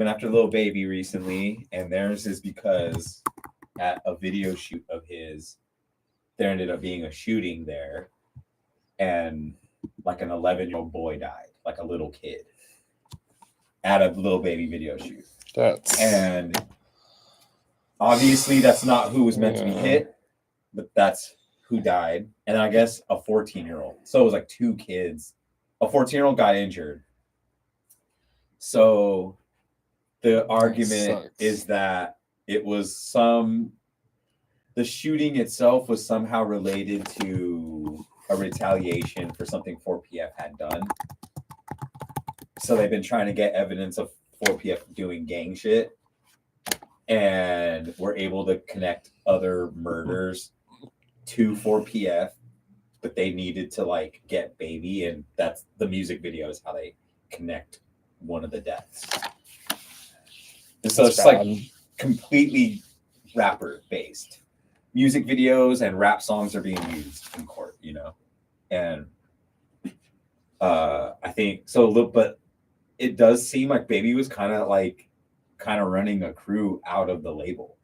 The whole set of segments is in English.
been after Lil Baby recently, and theirs is because at a video shoot of his, there ended up being a shooting there, and like an 11-year-old boy died, like a little kid, at a Lil Baby video shoot. And obviously that's not who was meant to be hit, but that's who died. And I guess a 14-year-old. So it was like two kids. A 14-year-old got injured. So the argument is that it was the shooting itself was somehow related to a retaliation for something 4PF had done. So they've been trying to get evidence of 4PF doing gang shit, and were able to connect other murders to 4PF, but they needed to like get Baby, and that's the music video is how they connect one of the deaths. And so it's like completely rapper based. Music videos and rap songs are being used in court, you know, and I think so. But it does seem like Baby was kind of running a crew out of the label.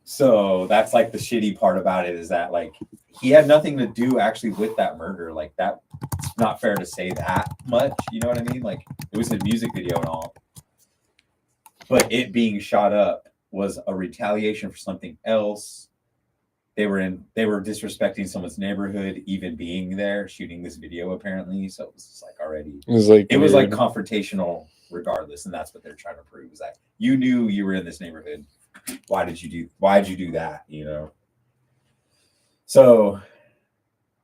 So that's like the shitty part about it, is that like he had nothing to do actually with that murder. Like that, it's not fair to say that much. You know what I mean? Like it was a music video and all, but it being shot up was a retaliation for something else. They were disrespecting someone's neighborhood, even being there shooting this video apparently. So it was just like already, it was like confrontational regardless, and that's what they're trying to prove, is that you knew you were in this neighborhood. Why did you do that? You know? So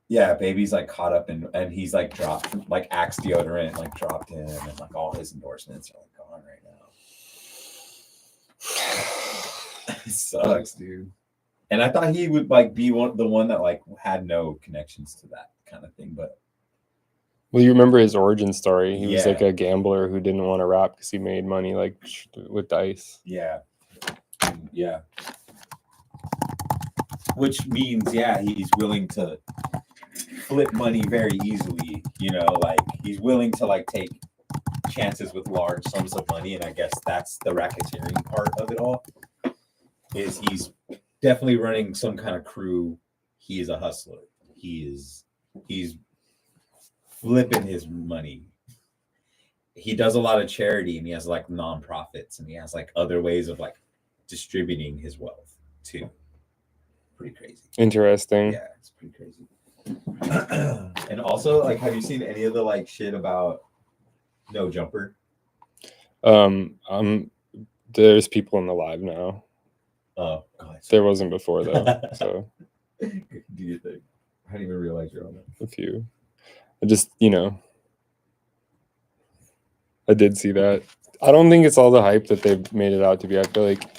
yeah, Baby's like caught up and he's like dropped, like Axe deodorant like dropped in, and like all his endorsements are like gone right now. It sucks, dude. And I thought he would like be the one that like had no connections to that kind of thing, but well, you remember his origin story. He was like a gambler who didn't want to rap because he made money like with dice. Yeah. Which means he's willing to flip money very easily, you know, like he's willing to like take chances with large sums of money, and I guess that's the racketeering part of it all. Is he's definitely running some kind of crew. He is a hustler. He's flipping his money. He does a lot of charity, and he has like nonprofits, and he has like other ways of like distributing his wealth too. Pretty crazy. Interesting. Yeah, it's pretty crazy. And also, like, have you seen any of the like shit about No Jumper? There's people in the live now. Oh, God. There wasn't before though. So do you think? I didn't even realize you're on that. A few. I just, you know, I did see that. I don't think it's all the hype that they've made it out to be. I feel like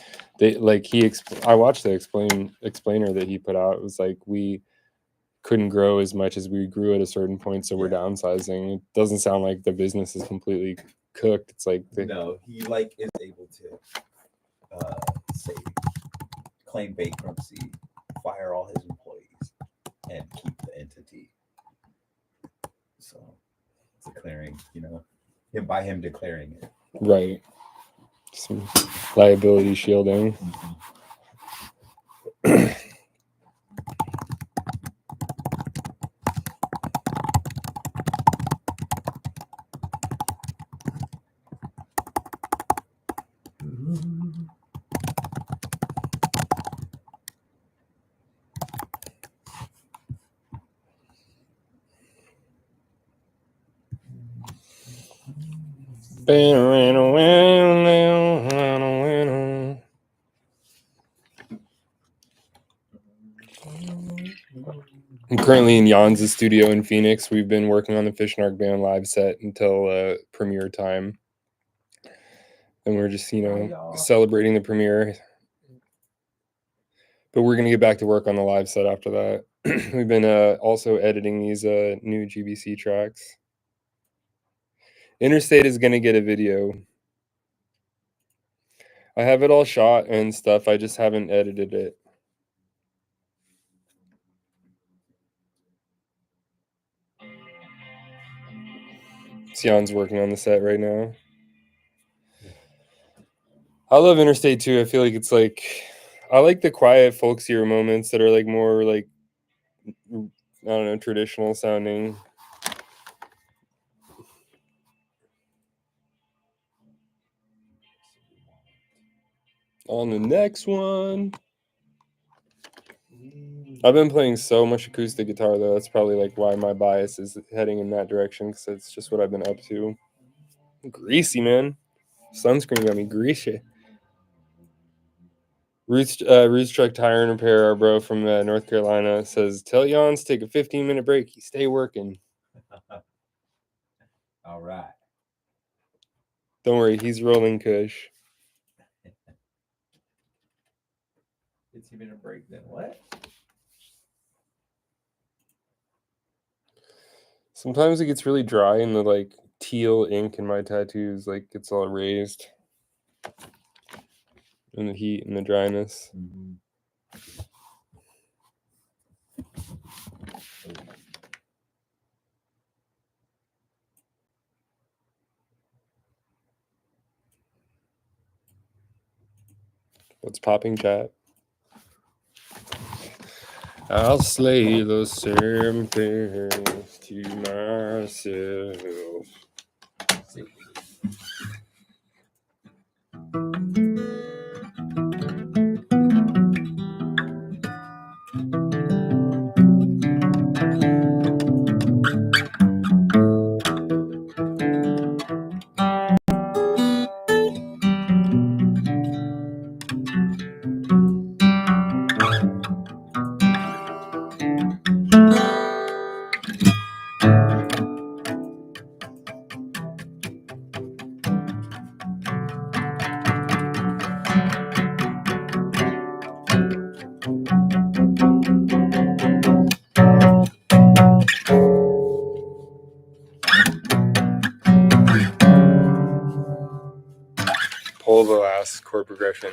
I watched the explainer that he put out. It was like, we couldn't grow as much as we grew at a certain point, so we're downsizing. It doesn't sound like the business is completely cooked. It's like no, he like is able to claim bankruptcy, fire all his employees, and keep the entity. So it's a clearing, you know, by him declaring it. Right. Some liability shielding. Mm-hmm. I'm currently in Jan's studio in Phoenix. We've been working on the Fish and Arc Band live set until premiere time. And we're just, you know, celebrating the premiere. But we're going to get back to work on the live set after that. We've been also editing these new GBC tracks. Interstate is going to get a video. I have it all shot and stuff. I just haven't edited it. Sion's working on the set right now. I love Interstate too. I feel like it's like I like the quiet folksier moments that are like more like I don't know, traditional sounding. On the next one. I've been playing so much acoustic guitar though. That's probably like why my bias is heading in that direction, because it's just what I've been up to. Greasy, man. Sunscreen got me greasy. Roots Truck Tire and Repair, our bro from North Carolina, says, tell Jans take a 15-minute break. You stay working. All right. Don't worry, he's rolling kush. 15-minute break, then what? Sometimes it gets really dry and the like teal ink in my tattoos like gets all erased in the heat and the dryness. Mm-hmm. What's popping, chat? I'll slay the same things to myself. Pull the last chord progression.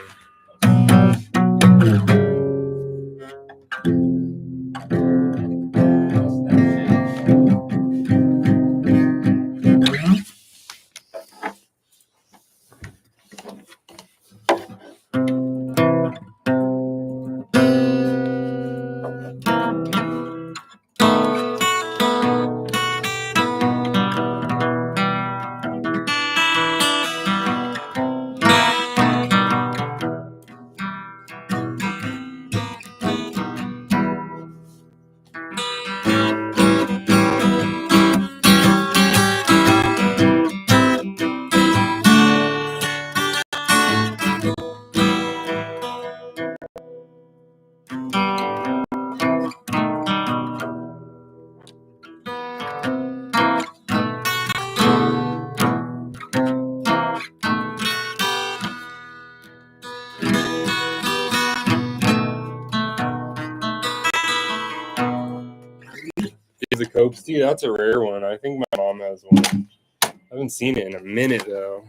The Copes, dude, that's a rare one. I think my mom has one. I haven't seen it in a minute though.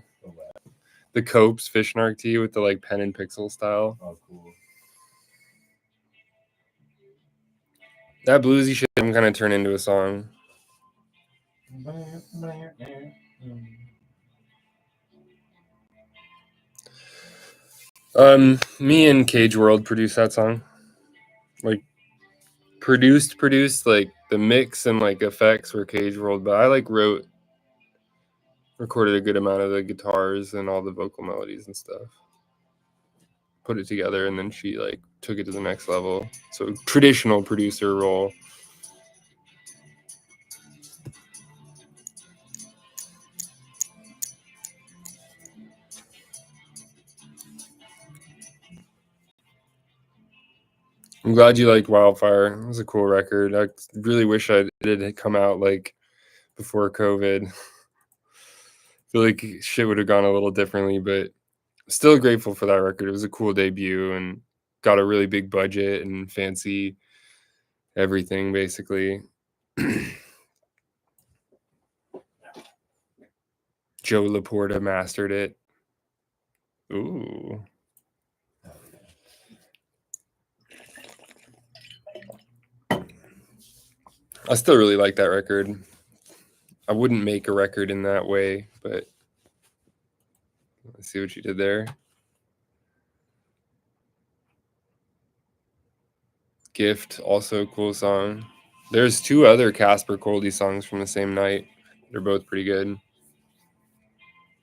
The Copes Fish Narc tee with the like pen and pixel style. Oh, cool. That bluesy shit can kind of turn into a song. Me and Cage World produced that song. Like produced like the mix and like effects were Cage World, but I like recorded a good amount of the guitars and all the vocal melodies and stuff. Put it together, and then she like took it to the next level. So traditional producer role. I'm glad you liked Wildfire. It was a cool record. I really wish it had come out like before COVID. I feel like shit would have gone a little differently, but still grateful for that record. It was a cool debut and got a really big budget and fancy everything, basically. Joe Laporta mastered it. Ooh. I still really like that record. I wouldn't make a record in that way, but let's see what you did there. Gift, also a cool song. There's 2 other Casper Coldy songs from the same night. They're both pretty good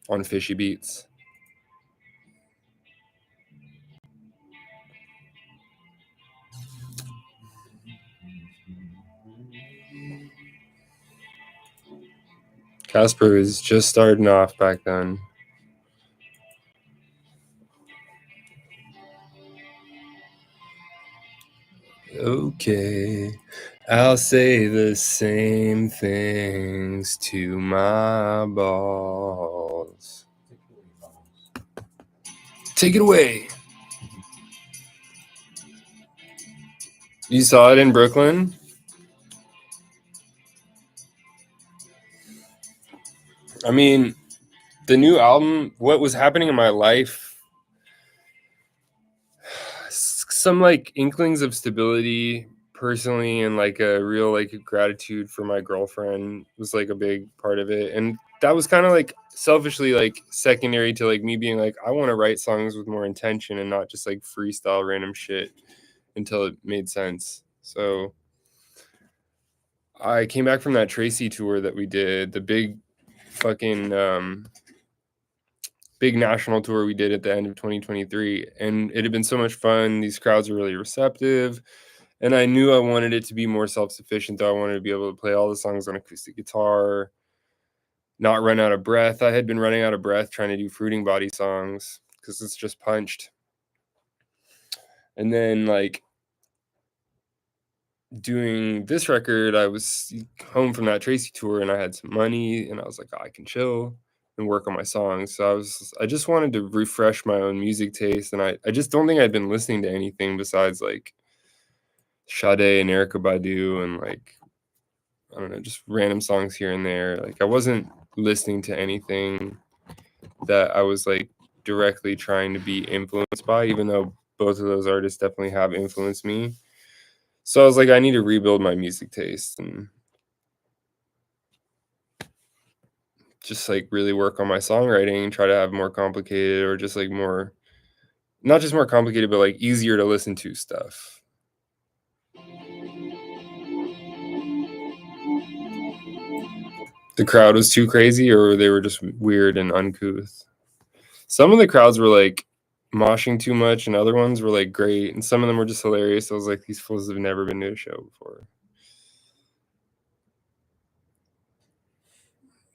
on Fishy Beats. Casper was just starting off back then. Okay, I'll say the same things to my balls. Take it away. You saw it in Brooklyn? I mean, the new album, what was happening in my life, some like inklings of stability personally, and like a real like gratitude for my girlfriend was like a big part of it. And that was kind of like selfishly like secondary to like me being like, I want to write songs with more intention and not just like freestyle random shit until it made sense. So I came back from that Tracy tour that we did, the big fucking big national tour we did at the end of 2023, and it had been so much fun. These crowds were really receptive, and I knew I wanted it to be more self-sufficient, though. I wanted to be able to play all the songs on acoustic guitar, not run out of breath. I had been running out of breath trying to do Fruiting Body songs because it's just punched. And then like doing this record, I was home from that Tracy tour and I had some money, and I was like, oh, I can chill and work on my songs. So I just wanted to refresh my own music taste, and I just don't think I'd been listening to anything besides like Sade and Erykah Badu and like, I don't know, just random songs here and there. Like I wasn't listening to anything that I was like directly trying to be influenced by, even though both of those artists definitely have influenced me. So I was like, I need to rebuild my music taste and just like really work on my songwriting and try to have more complicated, or just like more, not just more complicated, but like easier to listen to stuff. The crowd was too crazy, or they were just weird and uncouth. Some of the crowds were like moshing too much, and other ones were like great, and some of them were just hilarious. I was like, these fools have never been to a show before.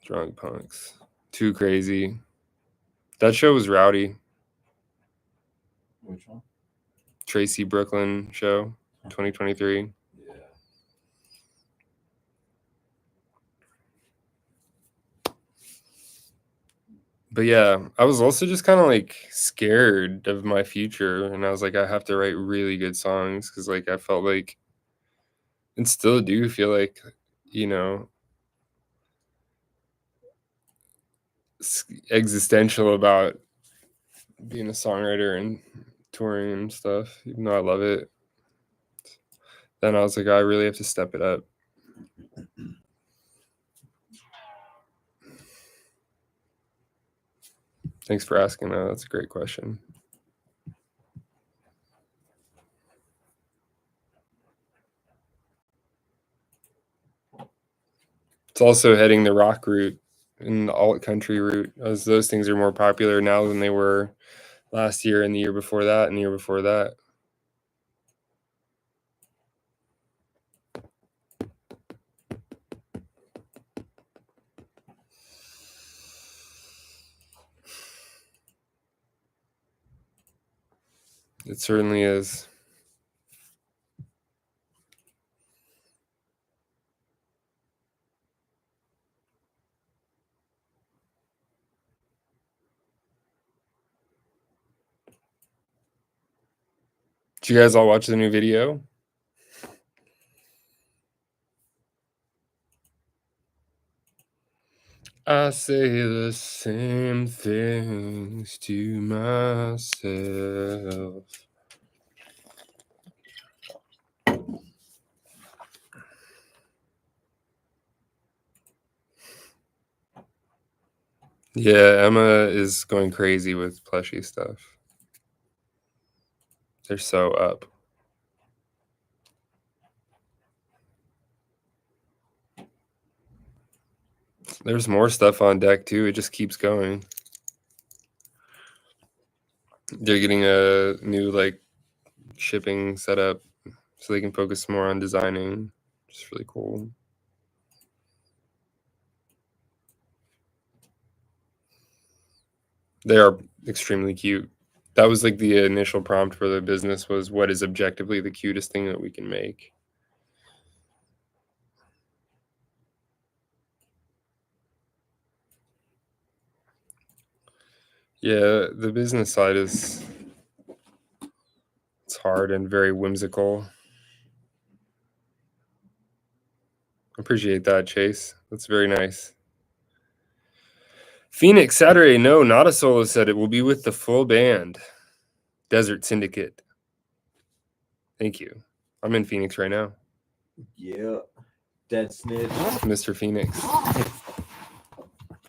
Drunk punks, too crazy. That show was rowdy. Which one? Tracy Brooklyn show, 2023. Yeah. But yeah, I was also just kind of like scared of my future, and I was like, I have to write really good songs, because like I felt like, and still do feel like, you know, existential about being a songwriter and touring and stuff, even though I love it. Then I was like, I really have to step it up. Thanks for asking that. That's a great question. It's also heading the rock route and the alt country route, as those things are more popular now than they were last year and the year before that and the year before that. It certainly is. Did you guys all watch the new video? I say the same things to myself. Yeah, Emma is going crazy with plushie stuff. They're so up. There's more stuff on deck too. It just keeps going. They're getting a new like shipping setup so they can focus more on designing. It's really cool. They are extremely cute. That was like the initial prompt for the business was what is objectively the cutest thing that we can make. Yeah, the business side it's hard and very whimsical. Appreciate that, Chase. That's very nice. Phoenix Saturday, no, not a solo set. It will be with the full band. Desert Syndicate. Thank you. I'm in Phoenix right now. Yeah. Dead snitch. Mr. Phoenix.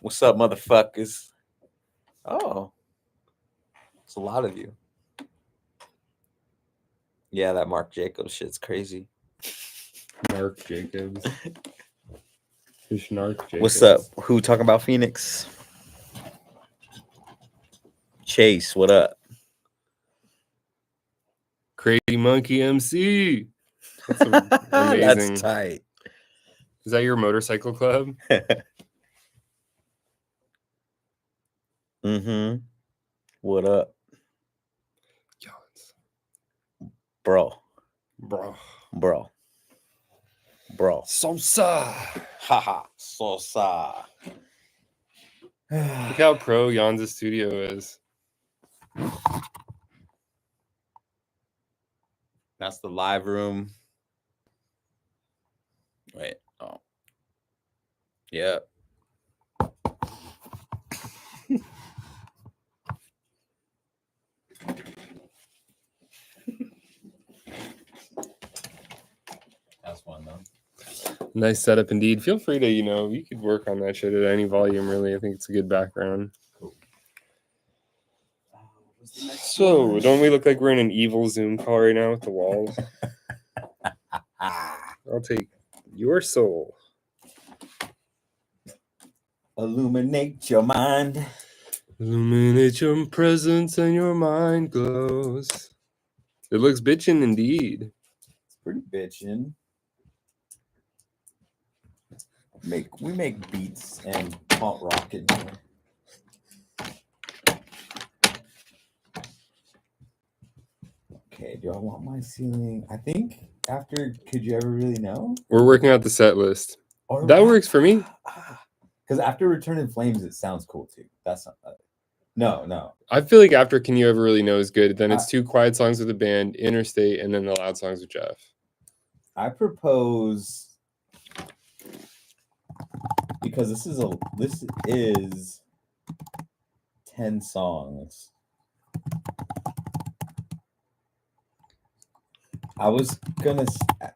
What's up, motherfuckers? Oh. It's a lot of you. Yeah, that Mark Jacobs shit's crazy. Mark Jacobs. Who's Narc Jacobs? What's up? Who talking about Phoenix? Chase, what up? Crazy Monkey MC. That's amazing. That's tight. Is that your motorcycle club? Mm-hmm. What up? Yons. Bro. Sosa. Haha. Sosa. Look how pro Yon's studio is. That's the live room. Wait. Oh. Yep. That's fun though. Nice setup indeed. Feel free to, you could work on that shit at any volume, really. I think it's a good background. Cool. So, don't we look like we're in an evil Zoom call right now with the walls? I'll take your soul. Illuminate your mind. Illuminate your presence and your mind glows. It looks bitchin' indeed. It's pretty bitchin'. We make beats and punk rock in here. Okay, do I want my ceiling? I think after Could You Ever Really Know? We're working out the set list. Or That works for me. Because after Return in Flames, it sounds cool too. That's not no. I feel like after Can You Ever Really Know is good. Then it's two quiet songs with the band, Interstate, and then the loud songs with Jeff. I propose, because this is 10 songs. I was gonna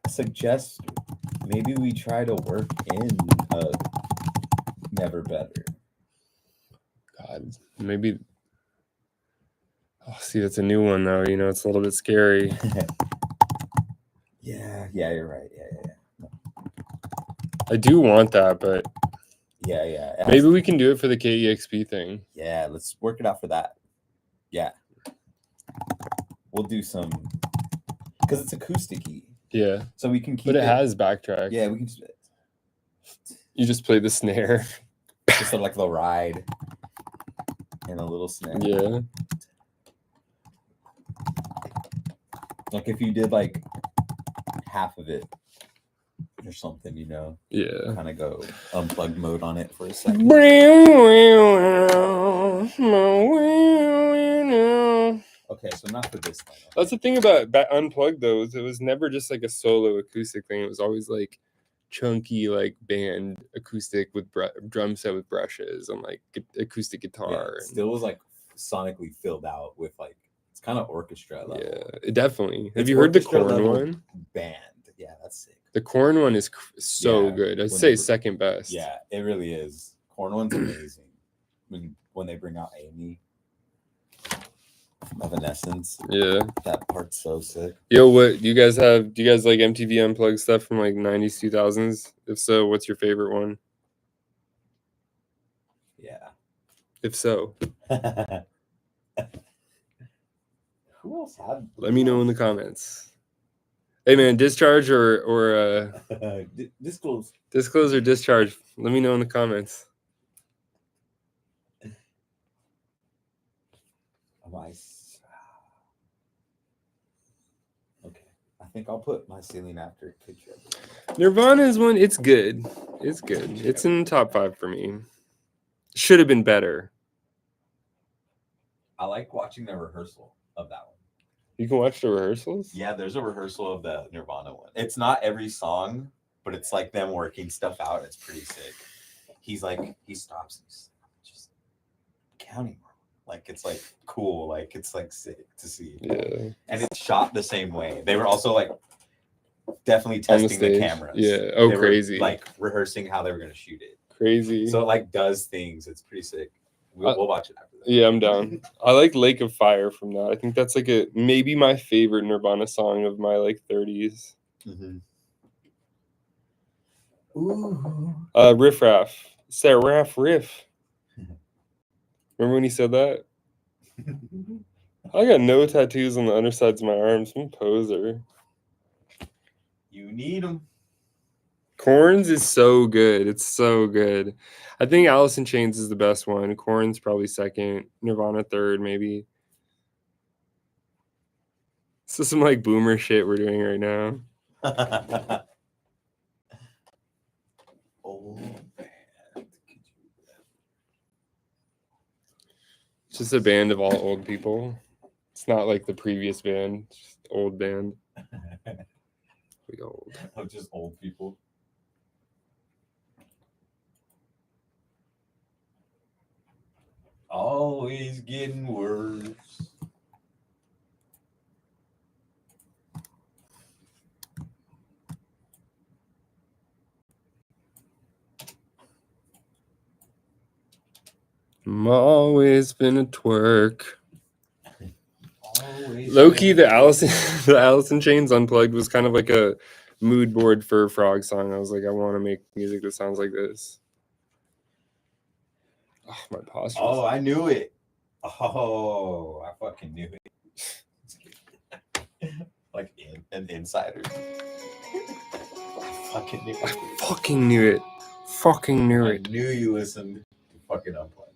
suggest maybe we try to work in a Never Better. God, maybe. Oh, see, that's a new one though. It's a little bit scary. Yeah, you're right. Yeah. I do want that, but Yeah. maybe we can do it for the KEXP thing. Yeah, let's work it out for that. Yeah. We'll do some, because it's acoustic-y. Yeah. So we can keep But it has backtrack. Yeah, we can You just play the snare. just sort of like the ride and a little snare. Yeah. Like if you did like half of it or something, Yeah. kind of go unplugged mode on it for a second. Okay, so not for this one. That's the thing about Unplugged though, is it was never just like a solo acoustic thing. It was always like chunky like band acoustic with drum set with brushes and like acoustic guitar. Yeah, it still was like sonically filled out with like, it's kind of orchestra level. Yeah, it definitely. Have It's you heard the orchestra Korn level one? Band. Yeah, that's sick. The Korn one is so Yeah, good. I'd when say they- second best. Yeah, it really is. Korn one's amazing. When they bring out Amy, Evanescence, Yeah. that part's so sick. Yo, what do you guys have? Do you guys like MTV Unplugged stuff from like 90s, 2000s? If so, what's your favorite one? Yeah. If so, who else had? let me know in the comments. Hey man, discharge or Disclose. disclose or discharge. Let me know in the comments. Okay, I think I'll put my ceiling after picture. Nirvana is one. It's good. It's good. It's in the top 5 for me. Should have been better. I like watching the rehearsal of that one. You can watch the rehearsals? Yeah, there's a rehearsal of the Nirvana one. It's not every song, but it's like them working stuff out. It's pretty sick. He stops and he's just counting. Like, it's like cool. Like, it's like sick to see. Yeah. And it's shot the same way. They were also like definitely On the testing the stage? cameras. Yeah. Oh, They were, crazy. like rehearsing how they were going to shoot it. Crazy. So it like does things. It's pretty sick. We'll watch it after that. Yeah, I'm down. I like Lake of Fire from that. I think that's like maybe my favorite Nirvana song of my like 30s. Mm-hmm. Ooh. Riff Raff. Seraph Riff. Remember when he said that? I got no tattoos on the undersides of my arms. I'm a poser. You need them. Korn's is so good. It's so good. I think Alice in Chains is the best one. Korn's probably second. Nirvana third, maybe. This is some like boomer shit we're doing right now. Old band. It's just a band of all old people. It's not like the previous band. It's just old band. We old. Of just old people. Always getting worse. I'm always been a twerk. Always Low-key, the Alice in Chains Unplugged was kind of like a mood board for a frog song. I was like, I want to make music that sounds like this. Oh, my posture. Oh, I knew it. Oh, I fucking knew it. Like an insider. I fucking knew it. I fucking knew it. Fucking knew it. I knew you listened to fucking Unplugged.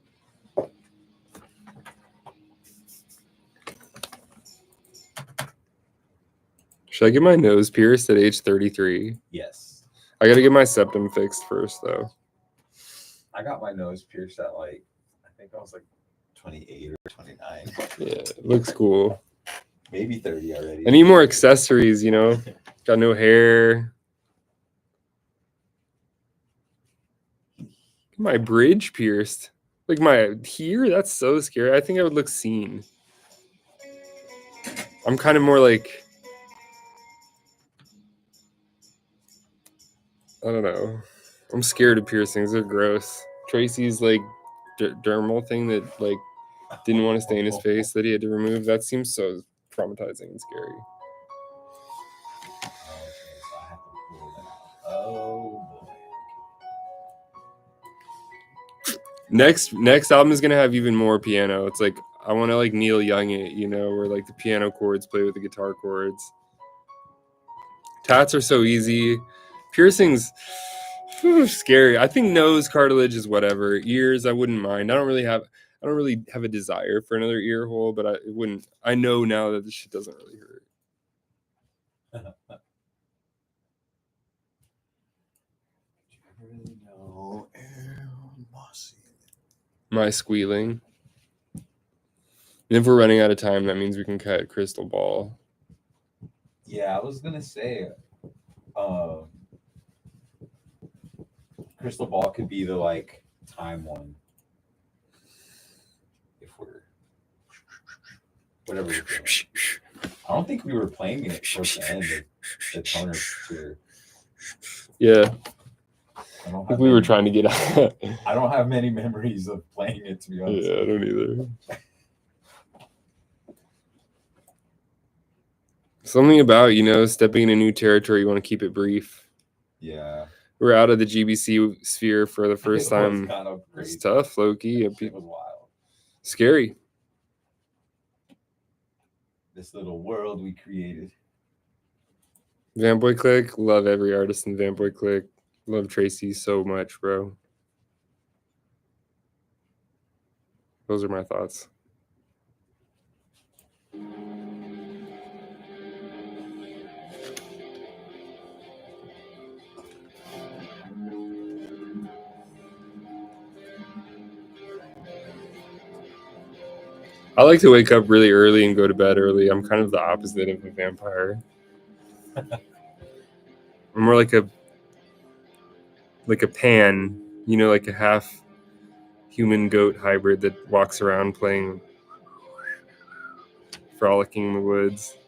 Should I get my nose pierced at age 33? Yes. I gotta get my septum fixed first, though. I got my nose pierced at like, I think I was like 28 or 29. Yeah, it looks cool. Maybe 30 already. I need more accessories, you know? Got no hair. My bridge pierced. Like my here? That's so scary. I think I would look seen. I'm kind of more like, I don't know. I'm scared of piercings. They're gross. Tracy's like dermal thing that like didn't want to stay in his face that he had to remove. That seems so traumatizing and scary. Okay, so I have to pull that out. Oh boy. Next album is gonna have even more piano. It's like I want to like Neil Young it, you know, where like the piano chords play with the guitar chords. Tats are so easy. Piercings, scary. I think nose cartilage is whatever. Ears, I wouldn't mind. I don't really have a desire for another ear hole, but it wouldn't. I know now that this shit doesn't really hurt. Really know My squealing. And if we're running out of time, that means we can cut Crystal Ball. Yeah, I was gonna say, Crystal Ball could be the like time one. If we're whatever. I don't think we were playing it towards the end of the toner tour. Yeah. I don't I think have we were many- trying to get out. I don't have many memories of playing it, to be honest. Yeah, I don't either. Something about, you know, stepping into new territory, you want to keep it brief. Yeah. We're out of the GBC sphere for the first It was time. kind of It's crazy. tough, low-key. It was wild. Scary. This little world we created. Vanboy Click, love every artist in Vanboy Click. Love Tracy so much, bro. Those are my thoughts. I like to wake up really early and go to bed early. I'm kind of the opposite of a vampire. I'm more like a pan, you know, like a half human goat hybrid that walks around playing, frolicking in the woods.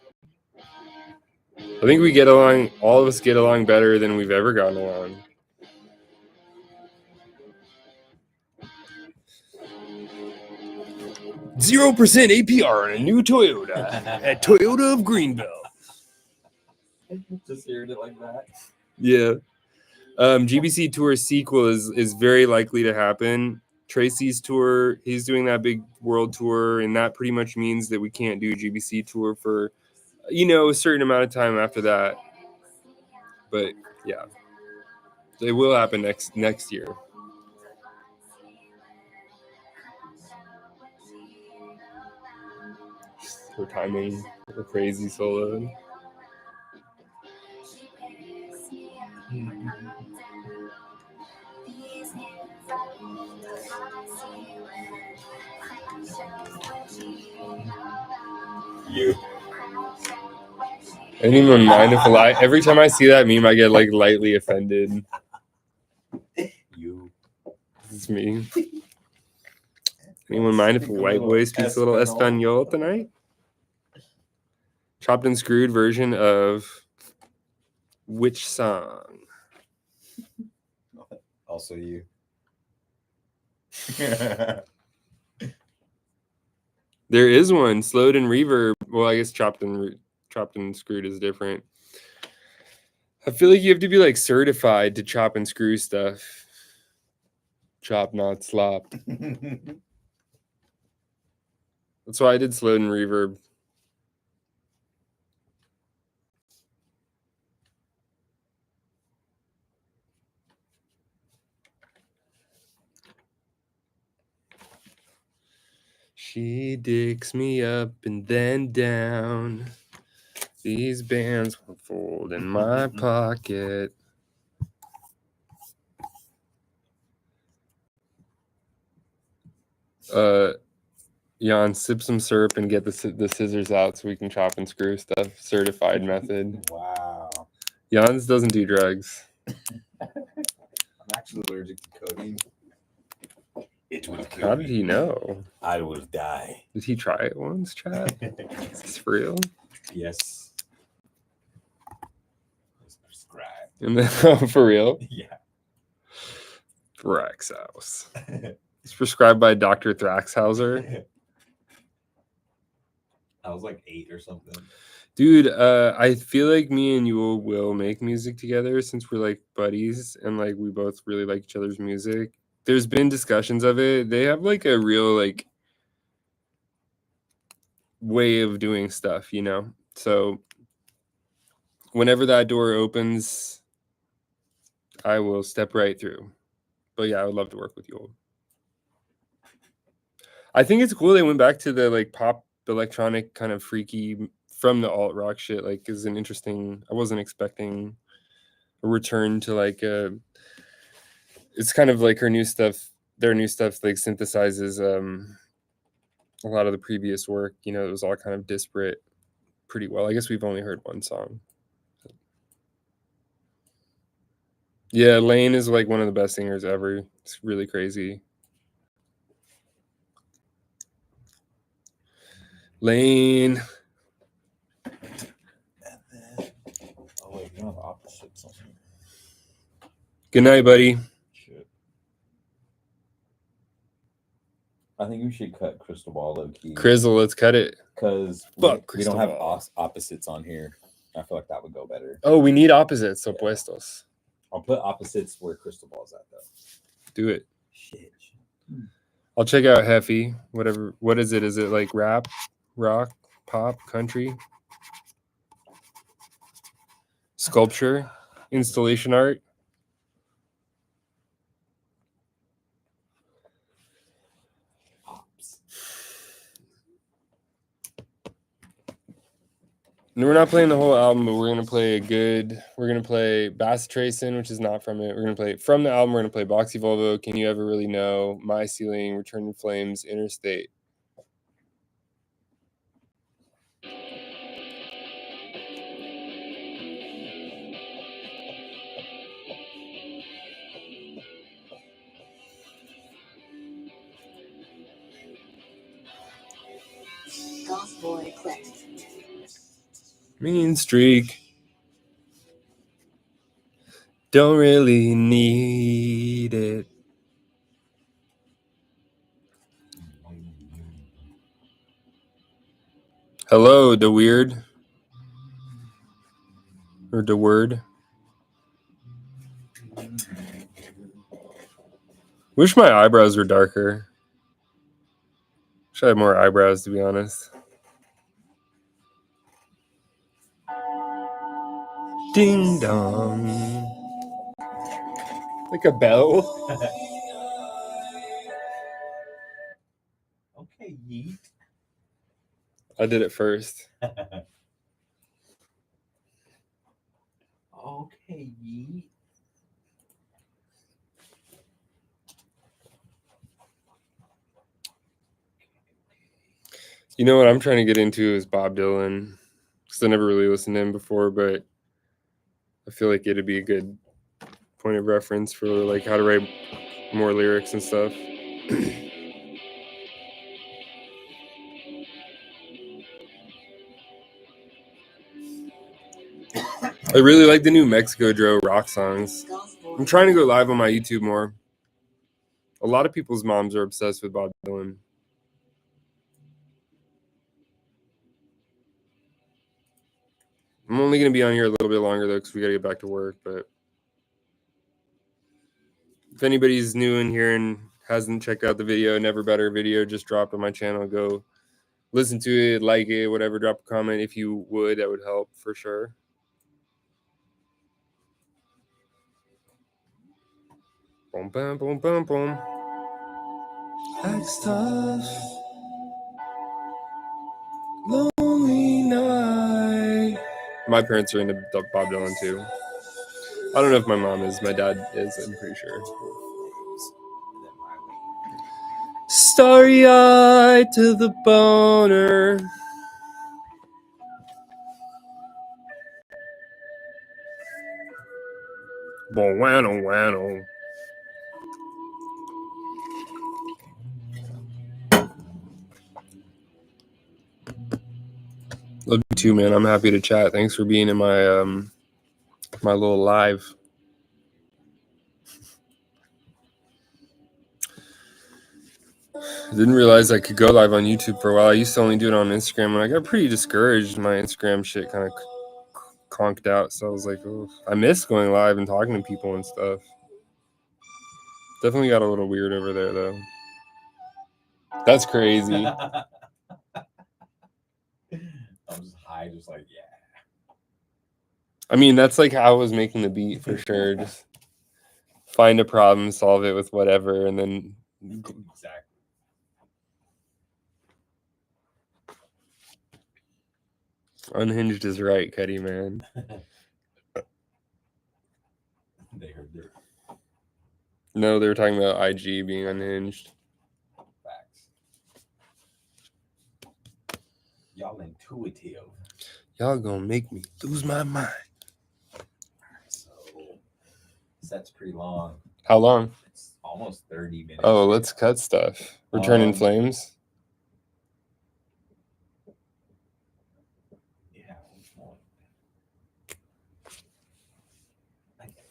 I think we get along, all of us get along better than we've ever gotten along. $0% APR on a new Toyota at Toyota of Greenbelt. Just hearing it like that. Yeah. GBC tour sequel is very likely to happen. Tracy's tour, he's doing that big world tour, and that pretty much means that we can't do GBC tour for, you know, a certain amount of time after that. But yeah, it will happen next year. Her timing, a crazy solo. You. Anyone mind if every time I see that meme, I get like lightly offended. You. It's me. Anyone mind if a white boy speaks a little Espanol tonight? Chopped and Screwed version of which song? Also you. There is one, slowed and reverb. Well, I guess chopped and screwed is different. I feel like you have to be like certified to chop and screw stuff. Chop, not slop. That's why I did slowed and reverb. She dicks me up and then down. These bands will fold in my pocket. Jan, sip some syrup and get the scissors out so we can chop and screw stuff. Certified method. Wow. Jans doesn't do drugs. I'm actually allergic to codeine. It will kill How me. did he know? I will die. Did he try it once, Chad? Is this for real? Yes. It's prescribed. And then, for real? Yeah. Thraxhaus. It's prescribed by Dr. Thraxhauser. I was like 8 or something. Dude, I feel like me and you will make music together since we're like buddies and like we both really like each other's music. There's been discussions of it. They have like a real like way of doing stuff, you know? So whenever that door opens, I will step right through. But yeah, I would love to work with you. I think it's cool they went back to the like pop electronic kind of freaky from the alt rock shit. Like is an interesting, I wasn't expecting a return to like it's kind of like her new stuff, their new stuff like synthesizes a lot of the previous work, you know, it was all kind of disparate pretty well. I guess we've only heard one song. Yeah, Lane is like one of the best singers ever. It's really crazy. Lane. And then, oh wait, you don't have opposites on here. Good night, buddy. Shit. I think we should cut Crystal Ball low key. Crizzle, let's cut it. Because we don't have opposites on here. I feel like that would go better. Oh, we need opposites, opuestos. I'll put opposites where crystal ball's at though. Do it. Shit. I'll check out Heffy. Whatever. What is it? Is it like rap, rock, pop, country, sculpture, installation art? And we're not playing the whole album, but we're gonna play Bass Tracin', which is not from it. We're gonna play from the album. We're gonna play Boxy Volvo, Can You Ever Really Know, My Ceiling, Return in Flames, Interstate. Golf boy click. Mean Streak. Don't really need it. Hello, the weird. Or the word. Wish my eyebrows were darker. Wish I had more eyebrows, to be honest. Ding dong. Like a bell. Okay, yeet. I did it first. Okay, yeet. You know what I'm trying to get into is Bob Dylan. Because I never really listened to him before, but I feel like it'd be a good point of reference for like how to write more lyrics and stuff. I really like the new Mexico Dro rock songs. I'm trying to go live on my YouTube more. A lot of people's moms are obsessed with Bob Dylan. I'm only going to be on here a little bit longer, though, because we got to get back to work. But if anybody's new in here and hasn't checked out the video, Never Better video just dropped on my channel, go listen to it, like it, whatever, drop a comment if you would. That would help for sure. Boom, boom, boom, boom, boom. Like stuff. Lonely night. My parents are into Bob Dylan too. I don't know if my mom is. My dad is, I'm pretty sure. Starry-eyed to the boner. Wano wano. Love you too, man. I'm happy to chat. Thanks for being in my my little live. I didn't realize I could go live on YouTube for a while. I used to only do it on Instagram, and I got pretty discouraged. My Instagram shit kind of conked out, so I was like, oh, I miss going live and talking to people and stuff. Definitely got a little weird over there, though. That's crazy. I'm just high, just like, yeah. I mean, that's like how I was making the beat for sure. Just find a problem, solve it with whatever, and then Exactly. unhinged is right, Cuddy, man. They heard their No, they were talking about IG being unhinged. facts. Y'all intuitive. Y'all gonna make me lose my mind. So set's pretty long. How long? It's almost 30 minutes. Oh, let's cut stuff. Return in Flames. Yeah.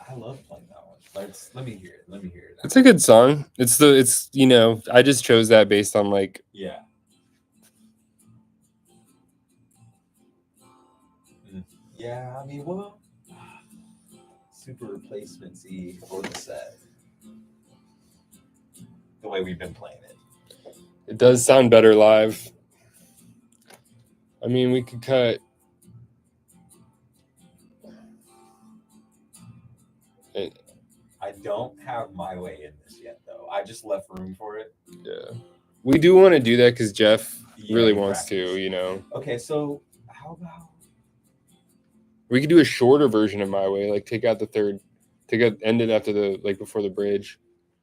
I love playing that one. Let me hear it. It's a good song. It's you know, I just chose that based on like Yeah. Yeah, I mean, well, super replacement-y for the set. The way we've been playing it. It does sound better live. I mean, we could cut. I don't have my way in this yet, though. I just left room for it. Yeah. We do want to do that because Jeff really he wants to, practiced. you know. Okay, so how about... We could do a shorter version of My Way, like take out the third, end it after the, like before the bridge.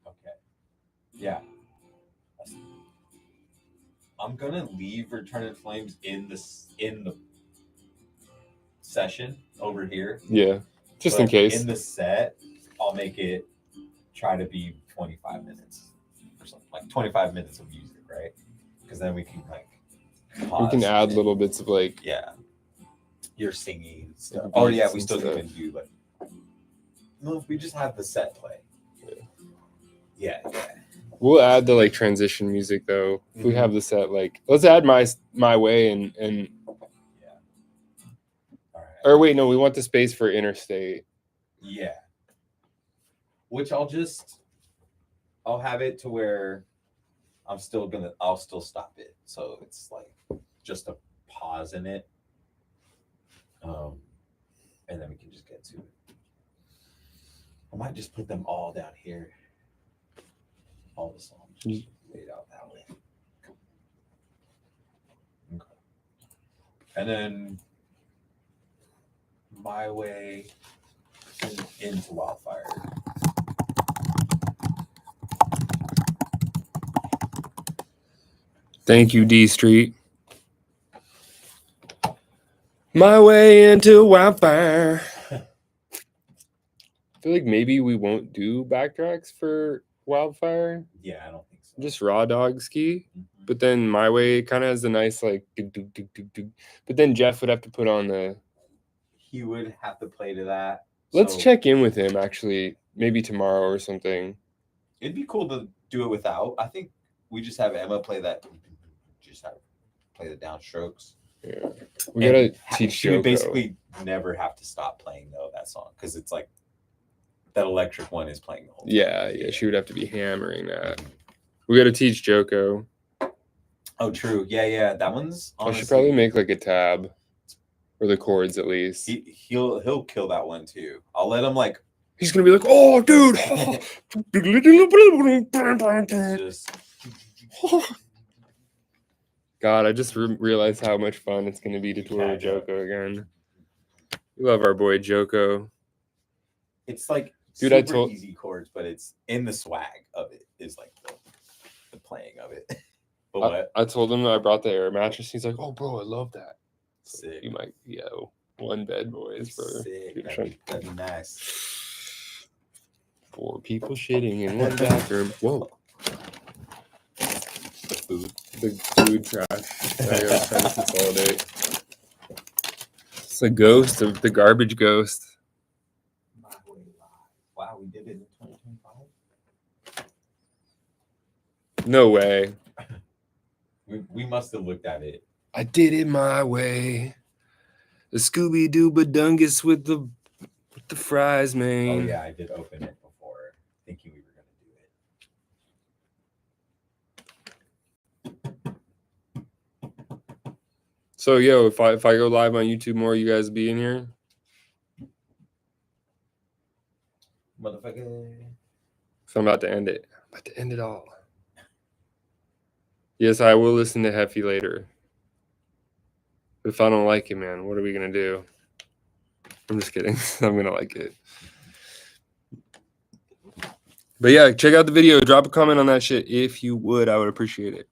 Okay. Yeah. I'm gonna leave Return in Flames in the session over here. Yeah, just in case. In the set, I'll make it try to be 25 minutes or something, like 25 minutes of music, right? Because then we can like We can add little bits of like you're singing stuff. Like Oh yeah, beats we and still stuff. can do like no, if we just have the set play. Yeah. We'll add the like transition music though. If we have the set, like let's add my way and All right. or wait, no, we want the space for interstate. Yeah. Which I'll have it to where I'll still stop it. So it's like just a pause in it. And then we can just get to it. I might just put them all down here. All the songs just laid out that way. Okay. And then My Way into Wildfire. Thank you, D Street. My way into Wildfire. I feel like maybe we won't do backtracks for Wildfire. Yeah, I don't think so. Just raw dog ski. Mhm. But then My Way kind of has a nice like dug, dug, dug, dug, dug. But then Jeff would have to put on the. He would have to play to that. Let's So check in with him actually, maybe tomorrow or something. it'd be cool to do it without. I think we just have Emma play that. Just have play the downstrokes. Yeah, we gotta And teach she would Joko. basically never have to stop playing though that song because it's like that electric one is playing the whole time. Yeah, she would have to be hammering that. We gotta teach Joko. Oh, true. Yeah. That one's. I Honestly, should probably make like a tab, or the chords at least. He'll kill that one too. I'll let him like. He's gonna be like, "Oh, dude!" Just God, I just realized how much fun it's gonna be to tour with Joko again. We love our boy Joko. it's like Dude, super easy chords, but it's in the swag of it is like the playing of it. But what? I told him that I brought the air mattress. He's like, "Oh, bro, I love that." Sick. You might, one bed boys, bro. Sick. Dude, That'd be nice. 4 people shitting in one bathroom. Whoa. The food trash. I was trying to consolidate. It's a ghost of the garbage ghost. Wow, we did it in 2025. No way. We must have looked at it. I did it my way. The Scooby Doo Badungus with the fries, man. Oh yeah, I did open it before, thinking we were gonna do it. So yo, if I go live on YouTube more, you guys be in here? Motherfucker. So I'm about to end it. I'm about to end it all. Yes, I will listen to Heffy later. But if I don't like it, man, what are we gonna do? I'm just kidding. I'm gonna like it. But yeah, check out the video. Drop a comment on that shit if you would. I would appreciate it.